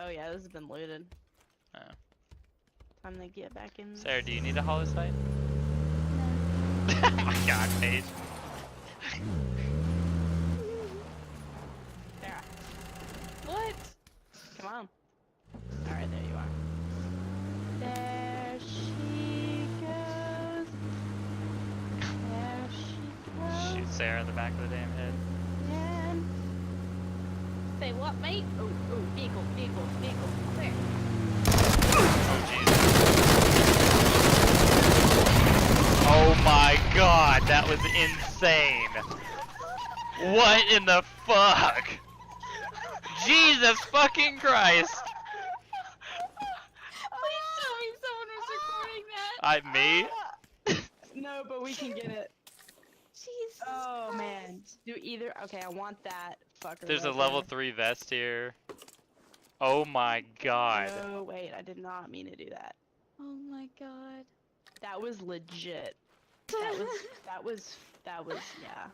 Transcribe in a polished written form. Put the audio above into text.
Oh yeah, this has been looted. Oh. Time to get back in. Sarah, do you need a hollow sight? No. Oh my god, Paige. Sarah. What? Come on. Alright, there you are. There she goes. There she goes. Shoot Sarah in the back of the damn head. And... Say what, mate? Oh, vehicle. Where? Oh Jesus. Oh my god, that was insane. What in the fuck? Jesus fucking Christ. Please tell me someone was recording that. Me? No, but we can get it. Jesus. Oh Christ. man. Do either. Okay, I want that fucker. There's a right level there. 3 vest here. Oh my god. Oh wait, I did not mean to do that. Oh my god. That was legit. That was yeah.